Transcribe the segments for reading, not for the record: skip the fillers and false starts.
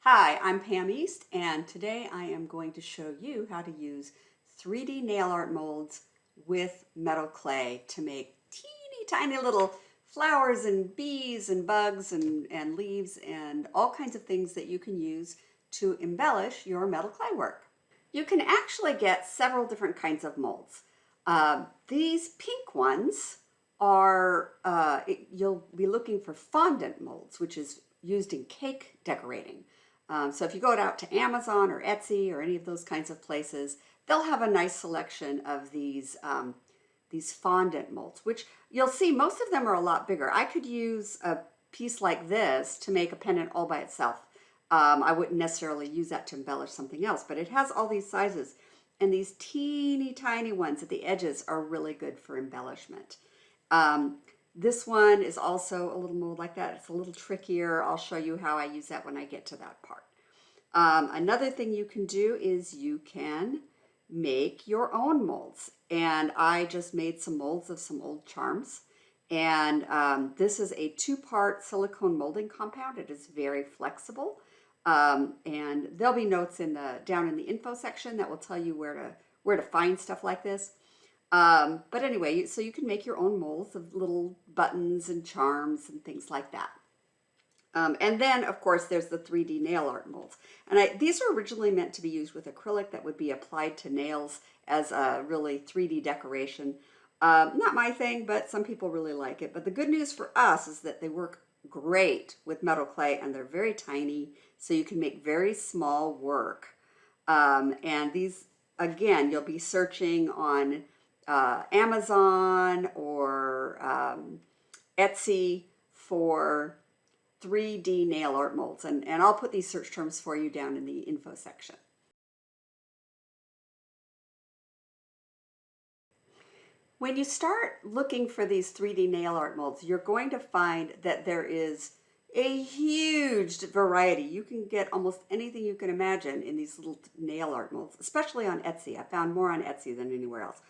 Hi, I'm Pam East, and today I am going to show you how to use 3D nail art molds with metal clay to make teeny tiny little flowers and bees and bugs and leaves and all kinds of things that you can use to embellish your metal clay work. You can actually get several different kinds of molds. These pink ones are, you'll be looking for fondant molds, which is used in cake decorating. So if you go out to Amazon or Etsy or any of those kinds of places, they'll have a nice selection of these fondant molds, which you'll see most of them are a lot bigger. I could use a piece like this to make a pendant all by itself. I wouldn't necessarily use that to embellish something else, but it has all these sizes. And these teeny tiny ones at the edges are really good for embellishment. Um, this one is also a little mold like that. It's a little trickier. I'll show you how I use that when I get to that part. Another thing you can do is you can make your own molds. And I just made some molds of some old charms. And this is a two-part silicone molding compound. It is very flexible. And there'll be notes down in the info section that will tell you where to find stuff like this. But anyway, so you can make your own molds of little buttons and charms and things like that. And then, of course, there's the 3D nail art molds. And these are originally meant to be used with acrylic that would be applied to nails as a really 3D decoration. Not my thing, but some people really like it. But the good news for us is that they work great with metal clay and they're very tiny, so you can make very small work. And these, again, you'll be searching on Amazon or Etsy for 3D nail art molds. And I'll put these search terms for you down in the info section. When you start looking for these 3D nail art molds, you're going to find that there is a huge variety. You can get almost anything you can imagine in these little nail art molds, especially on Etsy. I found more on Etsy than anywhere else.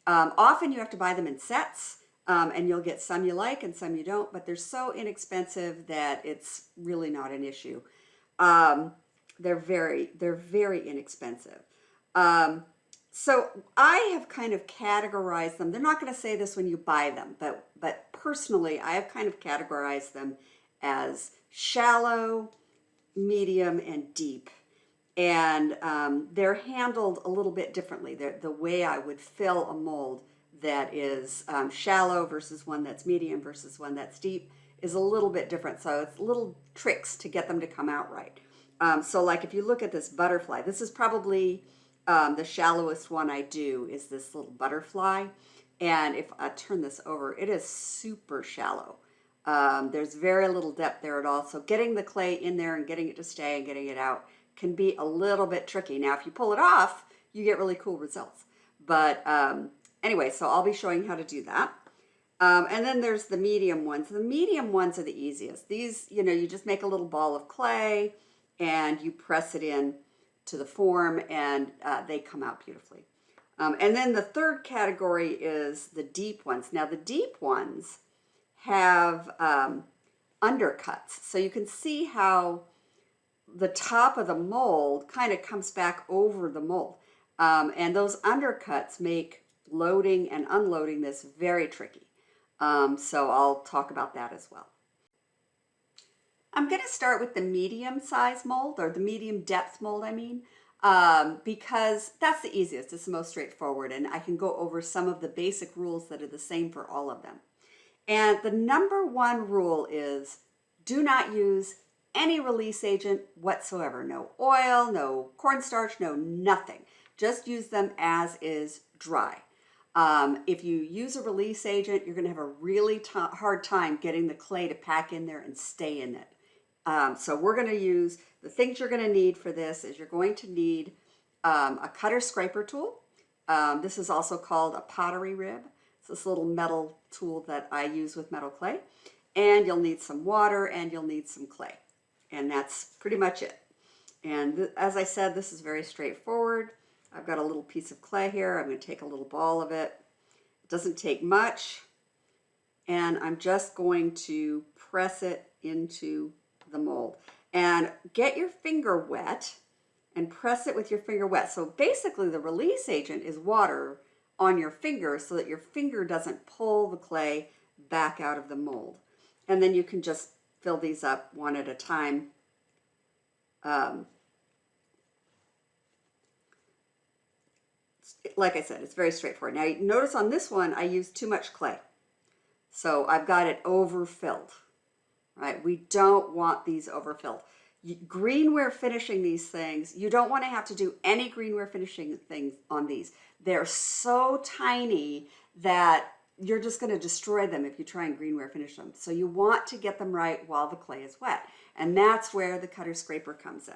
Often you have to buy them in sets, and you'll get some you like and some you don't, but they're so inexpensive that it's really not an issue. They're very inexpensive. So I have kind of categorized them. They're not going to say this when you buy them, but personally, I have kind of categorized them as shallow, medium, and deep. And they're handled a little bit differently. The way I would fill a mold that is shallow versus one that's medium versus one that's deep is a little bit different. So it's little tricks to get them to come out right. So like if you look at this butterfly, this is probably the shallowest one I do is this little butterfly. And if I turn this over, it is super shallow. There's very little depth there at all. So getting the clay in there and getting it to stay and getting it out can be a little bit tricky. Now, if you pull it off, you get really cool results. But anyway, so I'll be showing how to do that. And then there's the medium ones. The medium ones are the easiest. These, you just make a little ball of clay and you press it in to the form and they come out beautifully. And then the third category is the deep ones. Now, the deep ones have undercuts. So you can see how the top of the mold kind of comes back over the mold. And those undercuts make loading and unloading this very tricky. So I'll talk about that as well. I'm going to start with the medium size mold, or the medium depth mold, I mean, because that's the easiest. It's the most straightforward, and I can go over some of the basic rules that are the same for all of them. And the number one rule is do not use any release agent whatsoever. No oil, no cornstarch, no nothing. Just use them as is dry. If you use a release agent, you're going to have a really hard time getting the clay to pack in there and stay in it. So we're going to use the things you're going to need for this is you're going to need a cutter scraper tool. This is also called a pottery rib. It's this little metal tool that I use with metal clay. And you'll need some water and you'll need some clay. And that's pretty much it. And as I said, this is very straightforward. I've got a little piece of clay here. I'm going to take a little ball of it. It doesn't take much. And I'm just going to press it into the mold. and get your finger wet and press it with your finger wet. So basically the release agent is water on your finger so that your finger doesn't pull the clay back out of the mold. And then you can just fill these up one at a time. Like I said, it's very straightforward. Now notice on this one, I used too much clay. So I've got it overfilled, right? We don't want these overfilled. Greenware finishing these things, you don't want to have to do any greenware finishing things on these. They're so tiny that you're just going to destroy them if you try and greenware finish them. So you want to get them right while the clay is wet. And that's where the cutter scraper comes in.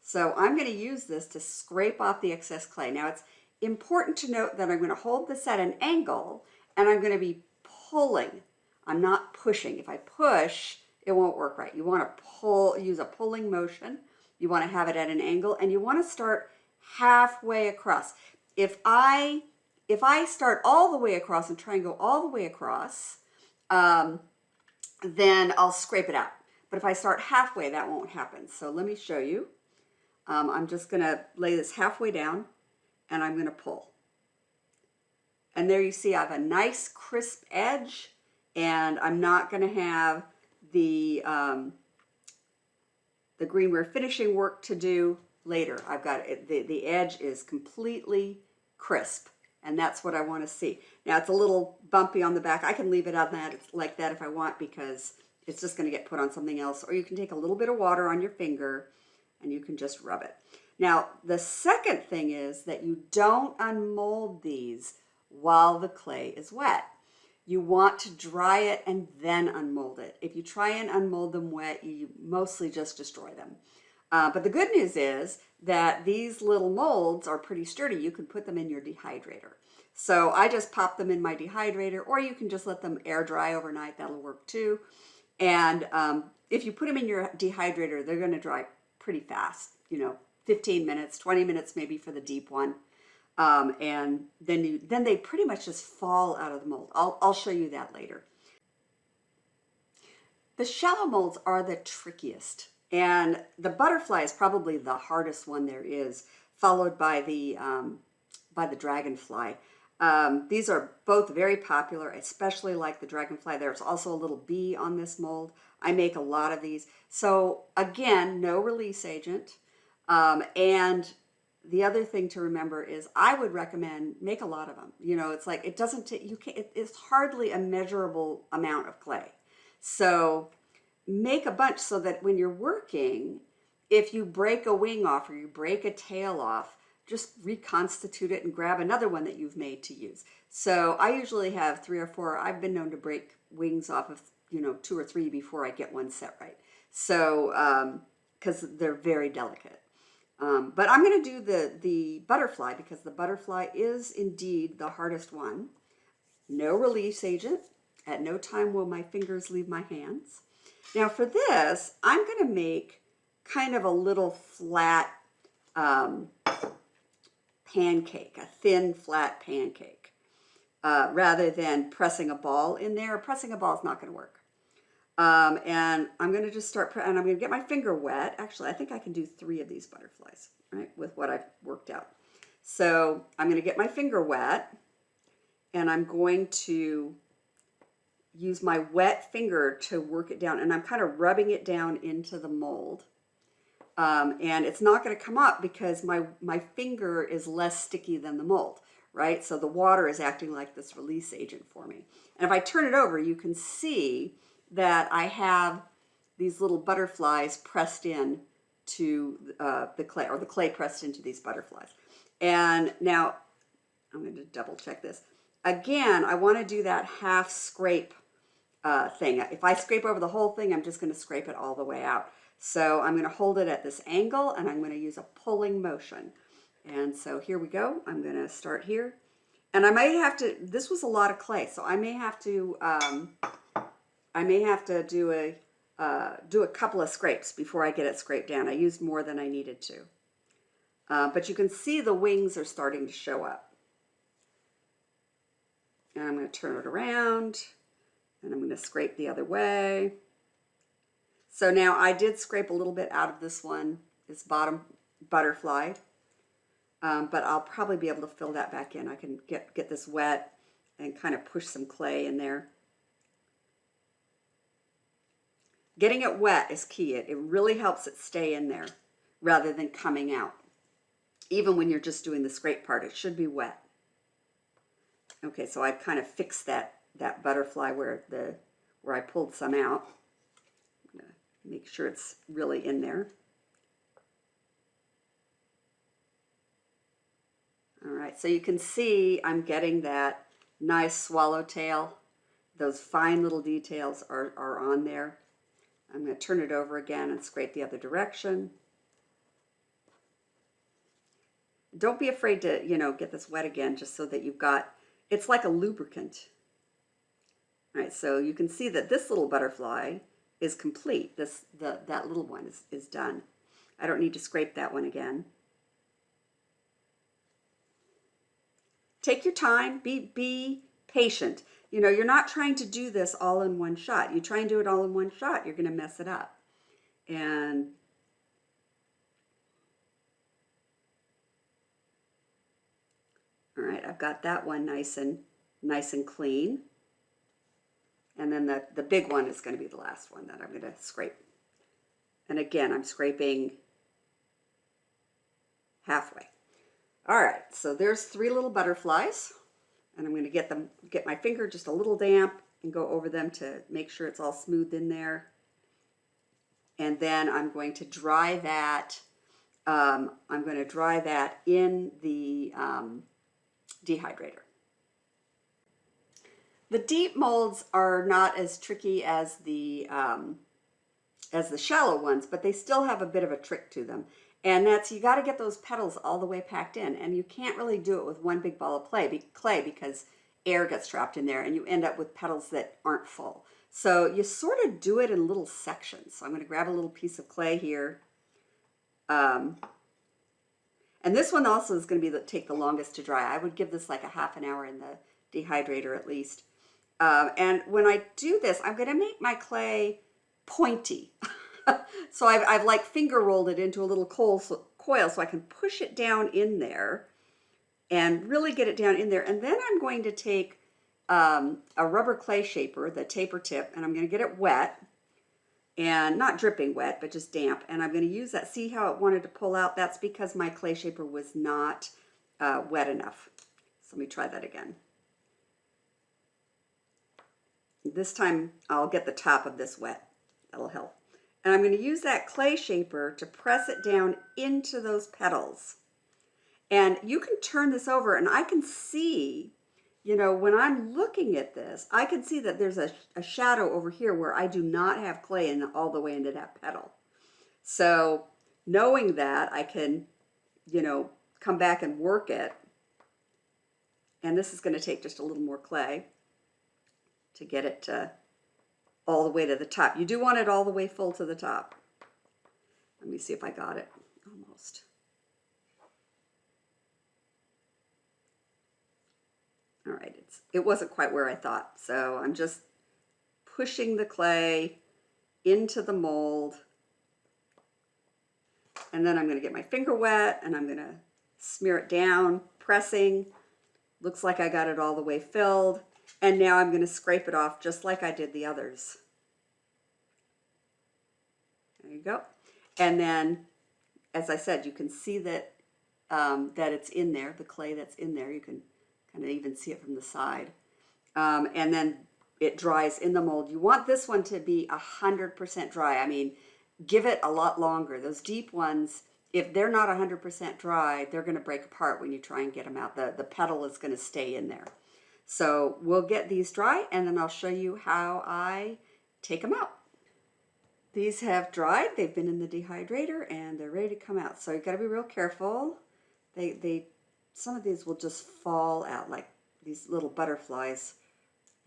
So I'm going to use this to scrape off the excess clay. Now it's important to note that I'm going to hold this at an angle and I'm going to be pulling. I'm not pushing. If I push, it won't work right. You want to pull, use a pulling motion. You want to have it at an angle and you want to start halfway across. If I start all the way across and try and go all the way across, then I'll scrape it out. But if I start halfway, that won't happen. So let me show you. I'm just going to lay this halfway down and I'm going to pull. And there you see I have a nice crisp edge and I'm not going to have the greenware finishing work to do later. I've got it, the edge is completely crisp and that's what I want to see. Now it's a little bumpy on the back. I can leave it on that like that if I want because it's just going to get put on something else, or you can take a little bit of water on your finger and you can just rub it. Now, the second thing is that you don't unmold these while the clay is wet. You want to dry it and then unmold it. If you try and unmold them wet, you mostly just destroy them. But the good news is that these little molds are pretty sturdy. You can put them in your dehydrator. So I just pop them in my dehydrator, or you can just let them air dry overnight. That'll work too. And if you put them in your dehydrator, they're going to dry pretty fast, 15 minutes, 20 minutes maybe for the deep one. And then they pretty much just fall out of the mold. I'll show you that later. The shallow molds are the trickiest, and the butterfly is probably the hardest one there is, followed by the dragonfly. These are both very popular, especially like the dragonfly. There's also a little bee on this mold. I make a lot of these. So again, no release agent. And the other thing to remember is I would recommend make a lot of them. It's like it doesn't take, it's hardly a measurable amount of clay. So make a bunch so that when you're working, if you break a wing off or you break a tail off, just reconstitute it and grab another one that you've made to use. So I usually have 3 or 4. I've been known to break wings off of 2 or 3 before I get one set right. So because they're very delicate. But I'm going to do the butterfly because the butterfly is indeed the hardest one. No release agent. At no time will my fingers leave my hands. Now for this, I'm going to make kind of a little flat pancake, a thin flat pancake, rather than pressing a ball in there. Pressing a ball is not going to work. And I'm going to just start, and I'm going to get my finger wet. Actually, I think I can do 3 of these butterflies, right, with what I've worked out. So I'm going to get my finger wet, and I'm going to use my wet finger to work it down, and I'm kind of rubbing it down into the mold. And it's not going to come up because my finger is less sticky than the mold, right? So the water is acting like this release agent for me. And if I turn it over, you can see that I have these little butterflies pressed in to the clay, or the clay pressed into these butterflies. And now I'm going to double check this. Again, I want to do that half scrape thing. If I scrape over the whole thing, I'm just going to scrape it all the way out. So I'm going to hold it at this angle and I'm going to use a pulling motion. And so here we go. I'm going to start here. And I might have to, this was a lot of clay, so I may have to do a couple of scrapes before I get it scraped down. I used more than I needed to. But you can see the wings are starting to show up. And I'm going to turn it around and I'm going to scrape the other way. So now I did scrape a little bit out of this one, this bottom butterfly, but I'll probably be able to fill that back in. I can get this wet and kind of push some clay in there. Getting it wet is key. It really helps it stay in there rather than coming out. Even when you're just doing the scrape part, it should be wet. Okay, so I've kind of fixed that butterfly where I pulled some out. I'm gonna make sure it's really in there. All right, so you can see I'm getting that nice swallowtail. Those fine little details are on there. I'm going to turn it over again and scrape the other direction. Don't be afraid to, get this wet again just so that you've got, it's like a lubricant. All right, so you can see that this little butterfly is complete. That little one is done. I don't need to scrape that one again. Take your time, be patient. You're not trying to do this all in one shot. You try and do it all in one shot, you're going to mess it up. And all right, I've got that one nice and clean. And then the big one is going to be the last one that I'm going to scrape. And again, I'm scraping halfway. All right, so there's 3 little butterflies. And I'm going to get my finger just a little damp and go over them to make sure it's all smooth in there. And then I'm going to dry that. I'm going to dry that in the dehydrator. The deep molds are not as tricky as the shallow ones, but they still have a bit of a trick to them. And that's, you got to get those petals all the way packed in, and you can't really do it with one big ball of clay because air gets trapped in there and you end up with petals that aren't full. So you sort of do it in little sections. So I'm going to grab a little piece of clay here. And this one also is going to take the longest to dry. I would give this like a half an hour in the dehydrator at least. And when I do this, I'm going to make my clay pointy. So I've like finger rolled it into a little coil so I can push it down in there and really get it down in there. And then I'm going to take a rubber clay shaper, the taper tip, and I'm going to get it wet and not dripping wet, but just damp. And I'm going to use that. See how it wanted to pull out? That's because my clay shaper was not wet enough. So let me try that again. This time I'll get the top of this wet. That'll help. And I'm going to use that clay shaper to press it down into those petals. And you can turn this over and I can see, when I'm looking at this, I can see that there's a shadow over here where I do not have clay in all the way into that petal. So knowing that, I can, come back and work it. And this is going to take just a little more clay to get it to all the way to the top. You do want it all the way full to the top. Let me see if I got it. Almost. All right, it wasn't quite where I thought. So I'm just pushing the clay into the mold. And then I'm going to get my finger wet and I'm going to smear it down, pressing. Looks like I got it all the way filled. And now I'm going to scrape it off just like I did the others. There you go. And then, as I said, you can see that that it's in there, the clay that's in there. You can kind of even see it from the side. And then it dries in the mold. You want this one to be 100% dry. I mean, give it a lot longer. Those deep ones, if they're not 100% dry, they're going to break apart when you try and get them out. The petal is going to stay in there. So we'll get these dry and then I'll show you how I take them out. These have dried, they've been in the dehydrator and they're ready to come out. So you got to be real careful. Some of these will just fall out like these little butterflies.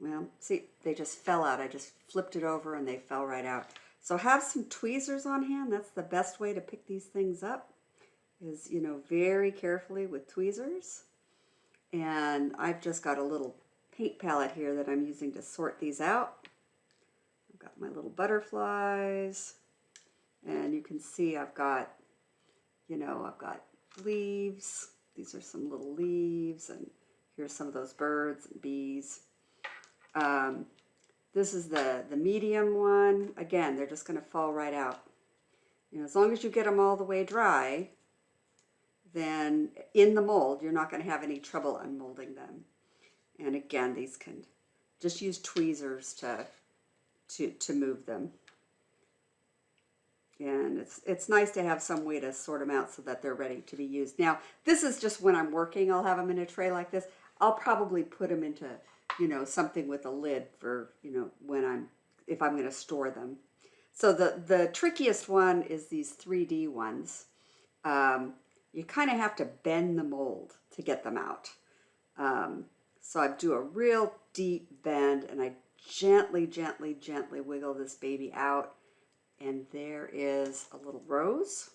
Well, see, they just fell out. I just flipped it over and they fell right out. So have some tweezers on hand. That's the best way to pick these things up is, very carefully with tweezers. And I've just got a little paint palette here that I'm using to sort these out. I've got my little butterflies. And you can see I've got, I've got leaves. These are some little leaves, and here's some of those birds and bees. This is the medium one. Again, they're just going to fall right out. As long as you get them all the way dry, then in the mold, you're not going to have any trouble unmolding them. And again, these can just use tweezers to move them. And it's nice to have some way to sort them out so that they're ready to be used. Now, this is just when I'm working, I'll have them in a tray like this. I'll probably put them into, something with a lid for, if I'm going to store them. So the trickiest one is these 3D ones. You kind of have to bend the mold to get them out. So I do a real deep bend, and I gently, gently, gently wiggle this baby out. And there is a little rose.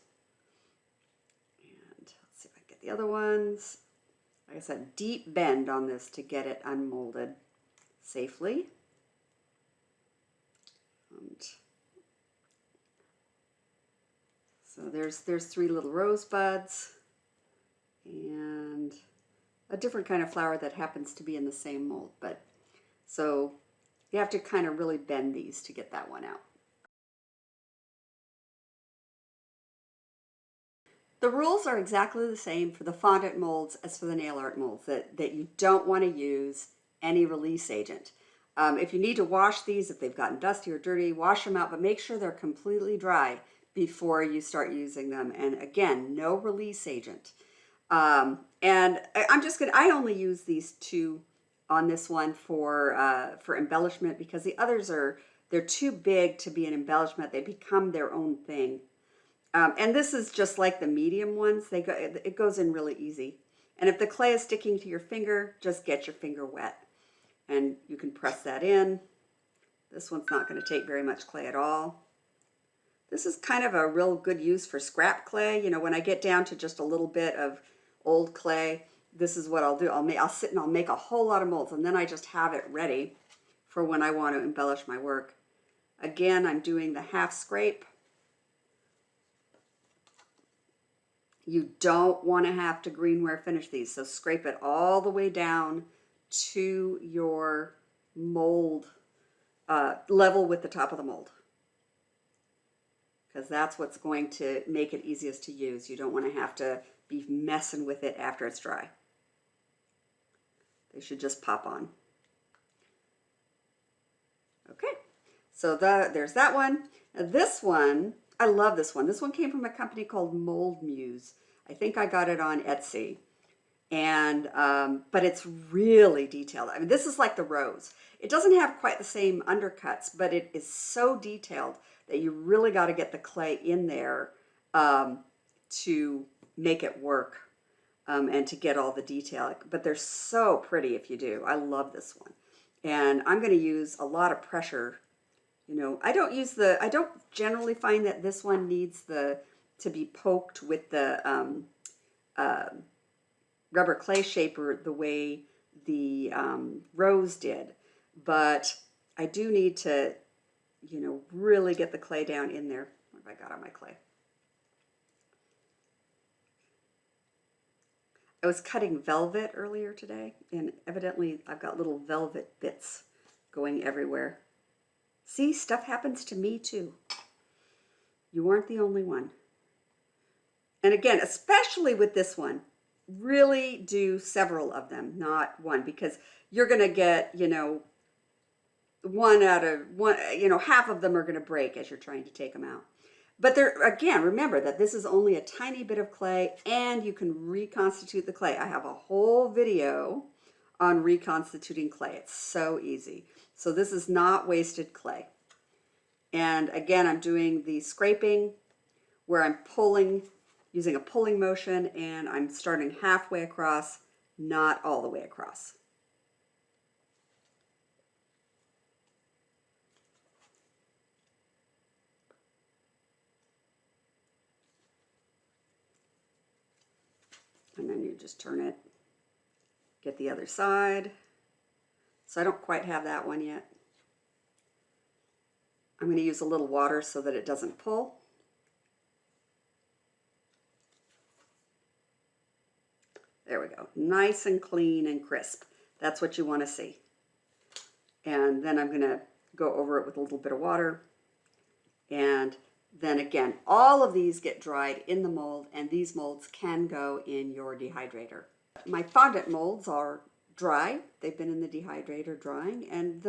And let's see if I can get the other ones. Like I said, deep bend on this to get it unmolded safely. And so there's 3 little rosebuds and a different kind of flower that happens to be in the same mold. But so you have to kind of really bend these to get that one out. The rules are exactly the same for the fondant molds as for the nail art molds, that you don't want to use any release agent. If you need to wash these, if they've gotten dusty or dirty, wash them out, but make sure they're completely dry before you start using them. And again, no release agent. And I only use these 2 on this one for embellishment, because the others they're too big to be an embellishment. They become their own thing. And this is just like the medium ones. It goes in really easy. And if the clay is sticking to your finger, just get your finger wet. And you can press that in. This one's not going to take very much clay at all. This is kind of a real good use for scrap clay. When I get down to just a little bit of old clay, this is what I'll do. I'll sit and I'll make a whole lot of molds, and then I just have it ready for when I want to embellish my work. Again, I'm doing the half scrape. You don't want to have to greenware finish these, so scrape it all the way down to your mold, level with the top of the mold, because that's what's going to make it easiest to use. You don't want to have to be messing with it after it's dry. They should just pop on. Okay, so there's that one. This one, I love this one. This one came from a company called Mold Muse. I think I got it on Etsy. And but it's really detailed. I mean, this is like the rose. It doesn't have quite the same undercuts, but it is so detailed that you really got to get the clay in there to make it work, and to get all the detail. But they're so pretty if you do. I love this one. And I'm going to use a lot of pressure. I don't generally find that this one needs to be poked with the rubber clay shaper the way the rose did, but I do need to, really get the clay down in there. What have I got on my clay? I was cutting velvet earlier today, and evidently I've got little velvet bits going everywhere. See, stuff happens to me too. You aren't the only one. And again, especially with this one, really do several of them, not one, because you're going to get, one out of one, half of them are going to break as you're trying to take them out. But again, remember that this is only a tiny bit of clay, and you can reconstitute the clay. I have a whole video on reconstituting clay. It's so easy. So this is not wasted clay. And again, I'm doing the scraping where I'm pulling, using a pulling motion, and I'm starting halfway across, not all the way across. And then you just turn it, get the other side. So I don't quite have that one yet. I'm going to use a little water so that it doesn't pull. There we go. Nice and clean and crisp. That's what you want to see. And then I'm going to go over it with a little bit of water. And then again, all of these get dried in the mold, and these molds can go in your dehydrator. My fondant molds are dry. They've been in the dehydrator drying, and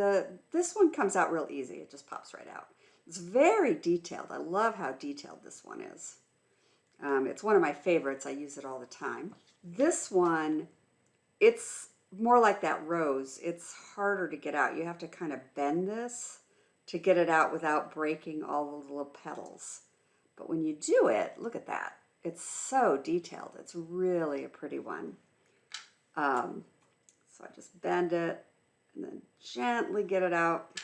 this one comes out real easy. It just pops right out. It's very detailed. I love how detailed this one is. It's one of my favorites. I use it all the time. This one, it's more like that rose. It's harder to get out. You have to kind of bend this to get it out without breaking all the little petals. But when you do it, look at that. It's so detailed. It's really a pretty one. So I just bend it and then gently get it out.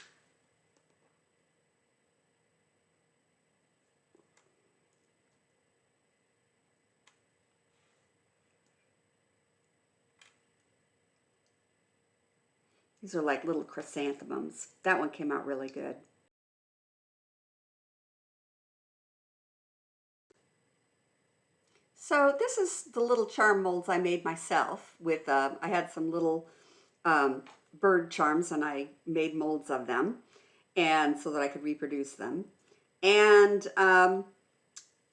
These are like little chrysanthemums. That one came out really good. So this is the little charm molds I made myself with, I had some little bird charms and I made molds of them and so that I could reproduce them. And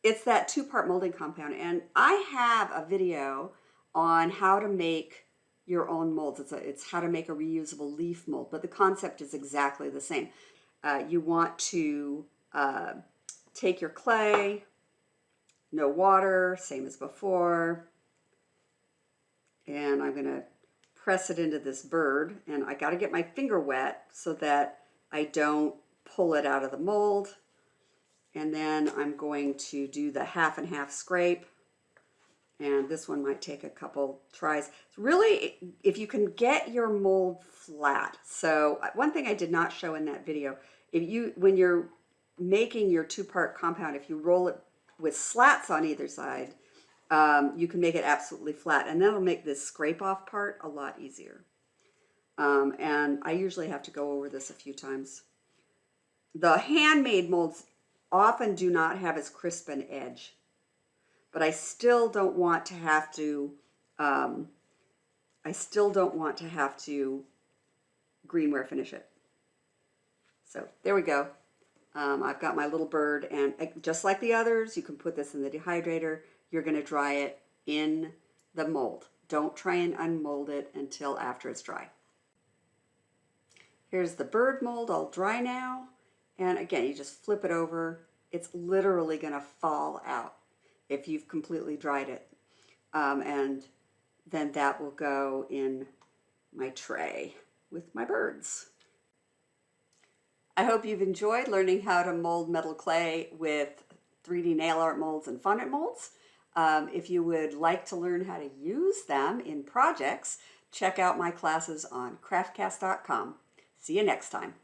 it's that two-part molding compound. And I have a video on how to make your own molds. It's how to make a reusable leaf mold, but the concept is exactly the same. You want to take your clay, no water, same as before, and I'm going to press it into this bird, and I got to get my finger wet so that I don't pull it out of the mold. And then I'm going to do the half and half scrape. And this one might take a couple tries. It's really, if you can get your mold flat. So one thing I did not show in that video, when you're making your two-part compound, if you roll it with slats on either side, you can make it absolutely flat. And that'll make this scrape off part a lot easier. And I usually have to go over this a few times. The handmade molds often do not have as crisp an edge, but I still don't want to have to, greenware finish it. So there we go. I've got my little bird, and just like the others, you can put this in the dehydrator. You're going to dry it in the mold. Don't try and unmold it until after it's dry. Here's the bird mold all dry now. And again, you just flip it over. It's literally going to fall out if you've completely dried it. And then that will go in my tray with my birds. I hope you've enjoyed learning how to mold metal clay with 3D nail art molds and fondant molds. If you would like to learn how to use them in projects, check out my classes on craftcast.com. See you next time.